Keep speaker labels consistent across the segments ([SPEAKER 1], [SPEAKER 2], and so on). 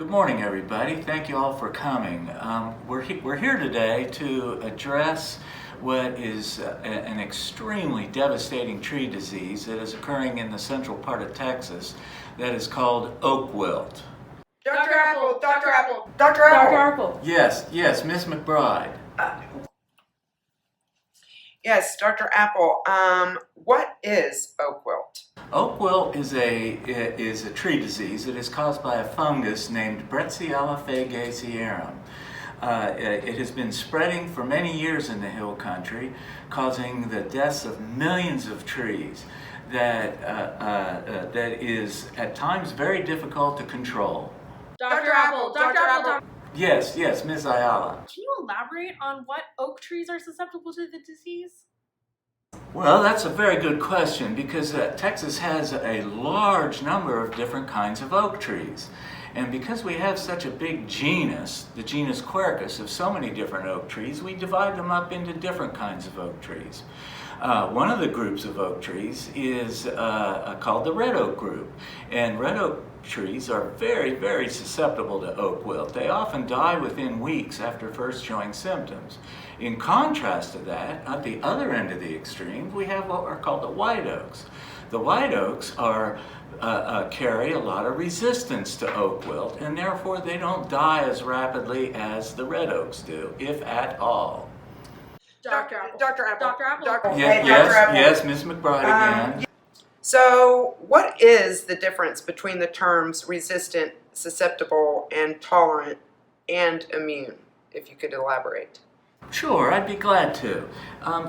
[SPEAKER 1] Good morning, everybody. Thank you all for coming. We're here today to address what is an extremely devastating tree disease that is occurring in the central part of Texas that is called oak wilt.
[SPEAKER 2] Dr. Apple, Dr. Apple, Dr. Apple.
[SPEAKER 3] Dr. Apple.
[SPEAKER 1] Yes, Miss McBride.
[SPEAKER 2] Yes, Dr. Apple. What is oak wilt?
[SPEAKER 1] Oak wilt is a tree disease that is caused by a fungus named Bretziella fagacearum. It has been spreading for many years in the hill country, causing the deaths of millions of trees. That is at times very difficult to control.
[SPEAKER 3] Dr. Apple. Dr. Apple.
[SPEAKER 1] Yes, Ms. Ayala.
[SPEAKER 3] Can you elaborate on what oak trees are susceptible to the disease?
[SPEAKER 1] Well, that's a very good question because Texas has a large number of different kinds of oak trees. And because we have such a big genus, the genus Quercus, of so many different oak trees, we divide them up into different kinds of oak trees. One of the groups of oak trees is called the red oak group. And red oak trees are very, very susceptible to oak wilt. They often die within weeks after first showing symptoms. In contrast to that, at the other end of the extreme, we have what are called the white oaks. The white oaks carry a lot of resistance to oak wilt, and therefore they don't die as rapidly as the red oaks do, if at all.
[SPEAKER 3] Dr. Apple.
[SPEAKER 2] Dr. Apple.
[SPEAKER 3] Dr. Apple.
[SPEAKER 2] Dr.
[SPEAKER 1] Yes, Ms. McBride again.
[SPEAKER 2] So, what is the difference between the terms resistant, susceptible, and tolerant, and immune? If you could elaborate.
[SPEAKER 1] Sure, I'd be glad to.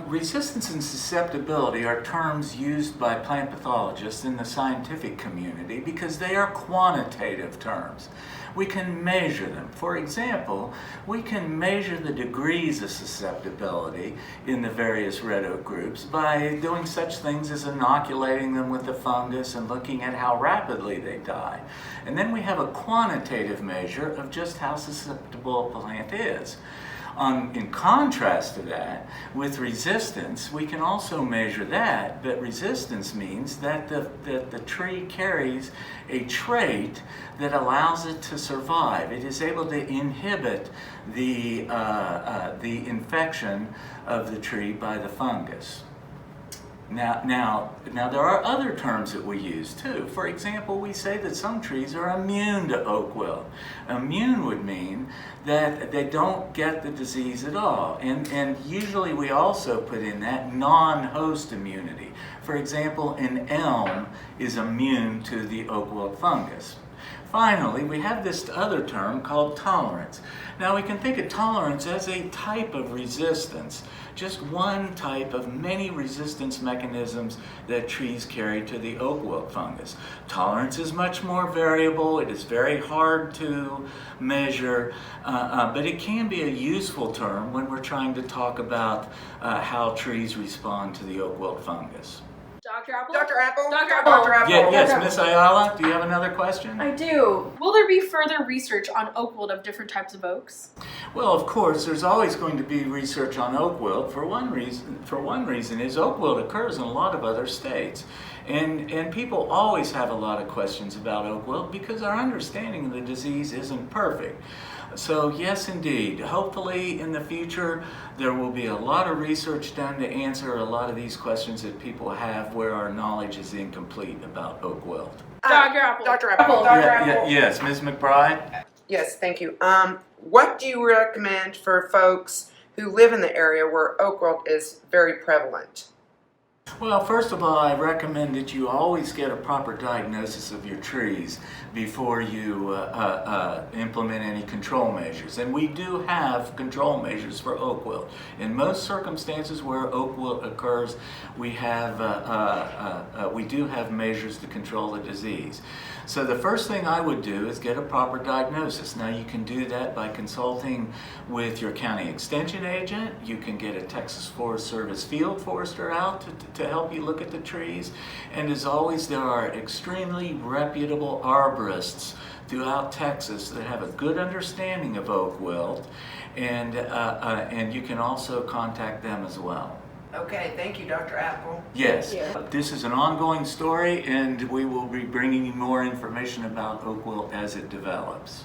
[SPEAKER 1] Resistance and susceptibility are terms used by plant pathologists in the scientific community because they are quantitative terms. We can measure them. For example, we can measure the degrees of susceptibility in the various red oak groups by doing such things as inoculating them with the fungus and looking at how rapidly they die. And then we have a quantitative measure of just how susceptible a plant is. In contrast to that, with resistance, we can also measure that, but resistance means that the tree carries a trait that allows it to survive. It is able to inhibit the infection of the tree by the fungus. Now, there are other terms that we use too. For example, we say that some trees are immune to oak wilt. Immune would mean that they don't get the disease at all. And usually we also put in that non-host immunity. For example, an elm is immune to the oak wilt fungus. Finally, we have this other term called tolerance. Now, we can think of tolerance as a type of resistance, just one type of many resistance mechanisms that trees carry to the oak wilt fungus. Tolerance is much more variable. It is very hard to measure, but it can be a useful term when we're trying to talk about how trees respond to the oak wilt fungus.
[SPEAKER 3] Dr. Apple.
[SPEAKER 2] Dr. Apple.
[SPEAKER 3] Dr. Apple.
[SPEAKER 2] Dr. Apple.
[SPEAKER 1] Yes, Miss Ayala, do you have another question?
[SPEAKER 3] I do. Will there be further research on oak wilt of different types of oaks?
[SPEAKER 1] Well, of course, there's always going to be research on oak wilt. For one reason is oak wilt occurs in a lot of other states. And people always have a lot of questions about oak wilt because our understanding of the disease isn't perfect. So yes, indeed. Hopefully in the future there will be a lot of research done to answer a lot of these questions that people have where our knowledge is incomplete about oak wilt.
[SPEAKER 3] Dr. Apple.
[SPEAKER 2] Dr. Apple. Dr. Apple.
[SPEAKER 1] Yes, Ms. McBride?
[SPEAKER 2] Yes, thank you. What do you recommend for folks who live in the area where oak wilt is very prevalent?
[SPEAKER 1] Well, first of all, I recommend that you always get a proper diagnosis of your trees before you implement any control measures. And we do have control measures for oak wilt. In most circumstances where oak wilt occurs, we do have measures to control the disease. So the first thing I would do is get a proper diagnosis. Now you can do that by consulting with your county extension agent. You can get a Texas Forest Service field forester out to help you look at the trees. And as always, there are extremely reputable arborists throughout Texas that have a good understanding of oak wilt, and you can also contact them as well.
[SPEAKER 2] Okay, thank you, Dr. Apple.
[SPEAKER 1] Yes,
[SPEAKER 3] Yeah.
[SPEAKER 1] This is an ongoing story, and we will be bringing you more information about oak wilt as it develops.